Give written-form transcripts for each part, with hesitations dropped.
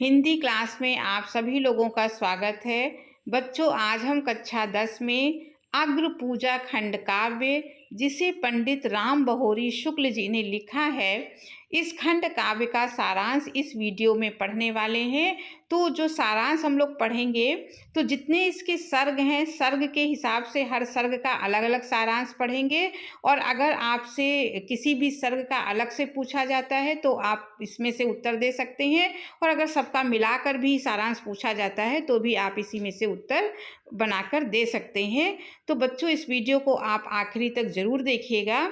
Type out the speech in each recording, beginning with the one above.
Hindi class में आप सभी लोगों का स्वागत है। बच्चों, आज हम कक्षा 10 में अग्र पूजा खंड काव्य, जिसे पंडित राम बहोरी शुक्ल जी ने लिखा है, इस खंड काव्य का सारांश इस वीडियो में पढ़ने वाले हैं। तो जो सारांश हम लोग पढ़ेंगे, तो जितने इसके सर्ग हैं, सर्ग के हिसाब से हर सर्ग का अलग अलग सारांश पढ़ेंगे। और अगर आपसे किसी भी सर्ग का अलग से पूछा जाता है तो आप इसमें से उत्तर दे सकते हैं, और अगर सबका मिलाकर भी सारांश पूछा जाता है तो भी आप इसी में से उत्तर बनाकर दे सकते हैं। तो बच्चों, इस वीडियो को आप आखिरी तक ज़रूर देखिएगा,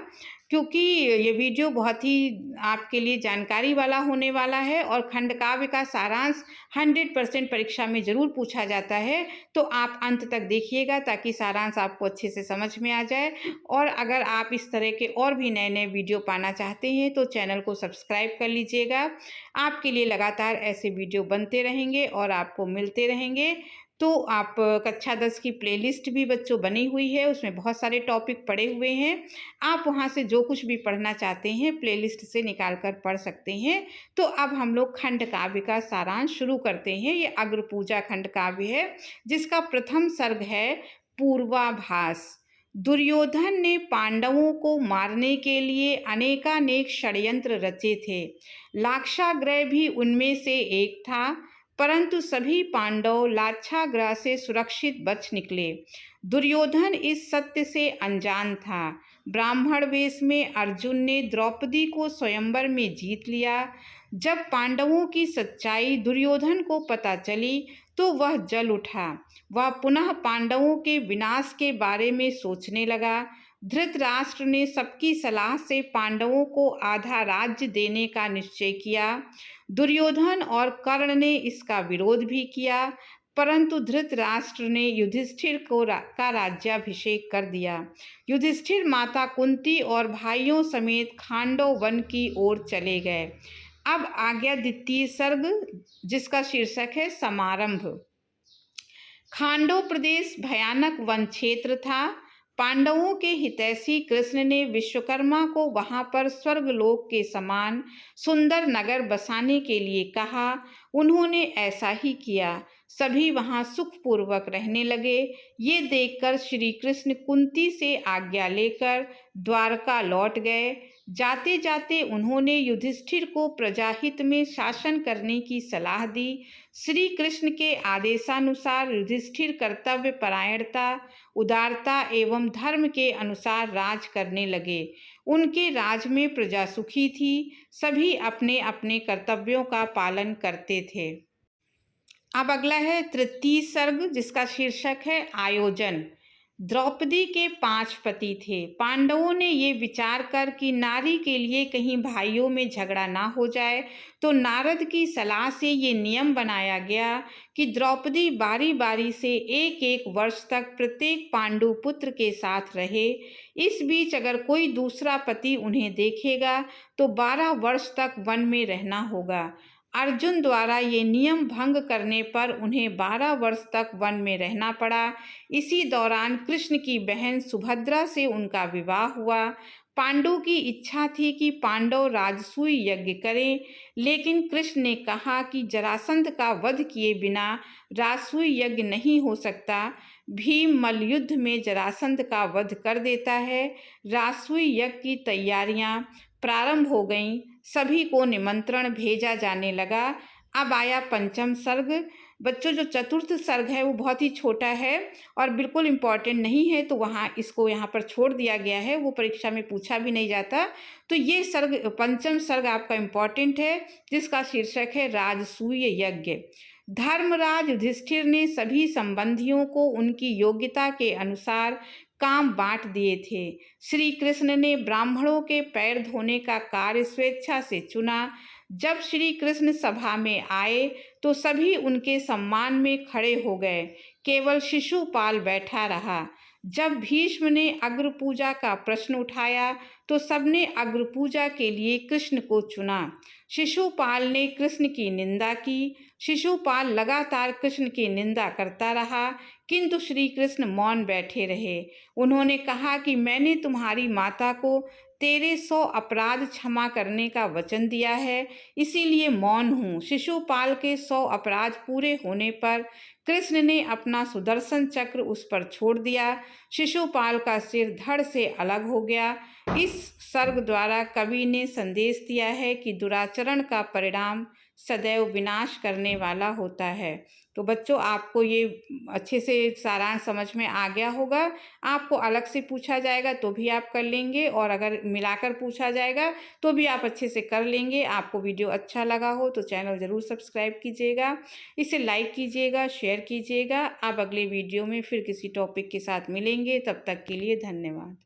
क्योंकि ये वीडियो बहुत ही आपके लिए जानकारी वाला होने वाला है। और खंड काव्य का सारांश 100% परीक्षा में ज़रूर पूछा जाता है। तो आप अंत तक देखिएगा ताकि सारांश आपको अच्छे से समझ में आ जाए। और अगर आप इस तरह के और भी नए नए वीडियो पाना चाहते हैं तो चैनल को सब्सक्राइब कर लीजिएगा। आपके लिए लगातार ऐसे वीडियो बनते रहेंगे और आपको मिलते रहेंगे। तो आप कक्षा 10 की प्लेलिस्ट भी बच्चों बनी हुई है, उसमें बहुत सारे टॉपिक पड़े हुए हैं। आप वहां से जो कुछ भी पढ़ना चाहते हैं प्लेलिस्ट से निकाल कर पढ़ सकते हैं। तो अब हम लोग खंड काव्य का सारांश शुरू करते हैं। ये अग्र पूजा खंड काव्य है, जिसका प्रथम सर्ग है पूर्वाभास। दुर्योधन ने पांडवों को मारने के लिए अनेकानेक षड्यंत्र रचे थे। लाक्षागृह भी उनमें से एक था, परंतु सभी पांडव लाक्षागृह से सुरक्षित बच निकले। दुर्योधन इस सत्य से अनजान था। ब्राह्मण वेश में अर्जुन ने द्रौपदी को स्वयंवर में जीत लिया। जब पांडवों की सच्चाई दुर्योधन को पता चली तो वह जल उठा। वह पुनः पांडवों के विनाश के बारे में सोचने लगा। धृतराष्ट्र ने सबकी सलाह से पांडवों को आधा राज्य देने का निश्चय किया। दुर्योधन और कर्ण ने इसका विरोध भी किया, परंतु धृतराष्ट्र ने युधिष्ठिर का राज्याभिषेक कर दिया। युधिष्ठिर माता कुंती और भाइयों समेत खांडव वन की ओर चले गए। अब आ गया द्वितीय सर्ग, जिसका शीर्षक है समारंभ। खांडव प्रदेश भयानक वन क्षेत्र था। पांडवों के हितैषी कृष्ण ने विश्वकर्मा को वहां पर स्वर्गलोक के समान सुंदर नगर बसाने के लिए कहा। उन्होंने ऐसा ही किया। सभी वहां सुखपूर्वक रहने लगे। ये देखकर श्री कृष्ण कुंती से आज्ञा लेकर द्वारका लौट गए। जाते जाते उन्होंने युधिष्ठिर को प्रजाहित में शासन करने की सलाह दी। श्री कृष्ण के आदेशानुसार युधिष्ठिर कर्तव्य परायणता, उदारता एवं धर्म के अनुसार राज करने लगे। उनके राज में प्रजा सुखी थी। सभी अपने अपने कर्तव्यों का पालन करते थे। अब अगला है तृतीय सर्ग, जिसका शीर्षक है आयोजन। द्रौपदी के 5 पति थे। पांडवों ने ये विचार कर कि नारी के लिए कहीं भाइयों में झगड़ा ना हो जाए, तो नारद की सलाह से ये नियम बनाया गया कि द्रौपदी बारी बारी से 1-1 वर्ष तक प्रत्येक पांडु पुत्र के साथ रहे। इस बीच अगर कोई दूसरा पति उन्हें देखेगा तो 12 वर्ष तक वन में रहना होगा। अर्जुन द्वारा ये नियम भंग करने पर उन्हें 12 वर्ष तक वन में रहना पड़ा। इसी दौरान कृष्ण की बहन सुभद्रा से उनका विवाह हुआ। पांडु की इच्छा थी कि पांडव राजसूय यज्ञ करें, लेकिन कृष्ण ने कहा कि जरासंध का वध किए बिना राजसूय यज्ञ नहीं हो सकता। भीम मल्लयुद्ध में जरासंध का वध कर देता है। राजसूय यज्ञ की तैयारियां प्रारंभ हो गईं। सभी को निमंत्रण भेजा जाने लगा। अब आया पंचम सर्ग। बच्चों, जो चतुर्थ सर्ग है वो बहुत ही छोटा है और बिल्कुल इम्पॉर्टेंट नहीं है, तो इसको यहाँ पर छोड़ दिया गया है। वो परीक्षा में पूछा भी नहीं जाता। तो ये सर्ग, पंचम सर्ग आपका इम्पॉर्टेंट है, जिसका शीर्षक है राजसूय यज्ञ। धर्मराज युधिष्ठिर ने सभी संबंधियों को उनकी योग्यता के अनुसार काम बांट दिए थे। श्री कृष्ण ने ब्राह्मणों के पैर धोने का कार्य स्वेच्छा से चुना। जब श्री कृष्ण सभा में आए तो सभी उनके सम्मान में खड़े हो गए। केवल शिशुपाल बैठा रहा। जब भीष्म ने अग्र पूजा का प्रश्न उठाया तो सबने अग्र पूजा के लिए कृष्ण को चुना। शिशुपाल ने कृष्ण की निंदा की। शिशुपाल लगातार कृष्ण की निंदा करता रहा, किंतु श्री कृष्ण मौन बैठे रहे। उन्होंने कहा कि मैंने तुम्हारी माता को तेरे 100 अपराध क्षमा करने का वचन दिया है, इसीलिए मौन हूँ। शिशुपाल के 100 अपराध पूरे होने पर कृष्ण ने अपना सुदर्शन चक्र उस पर छोड़ दिया। शिशुपाल का सिर धड़ से अलग हो गया। इस सर्ग द्वारा कवि ने संदेश दिया है कि दुराचरण का परिणाम सदैव विनाश करने वाला होता है। तो बच्चों, आपको ये अच्छे से सारांश समझ में आ गया होगा। आपको अलग से पूछा जाएगा तो भी आप कर लेंगे, और अगर मिलाकर पूछा जाएगा तो भी आप अच्छे से कर लेंगे। आपको वीडियो अच्छा लगा हो तो चैनल ज़रूर सब्सक्राइब कीजिएगा, इसे लाइक कीजिएगा, शेयर कीजिएगा। अब अगले वीडियो में फिर किसी टॉपिक के साथ मिलेंगे, तब तक के लिए धन्यवाद।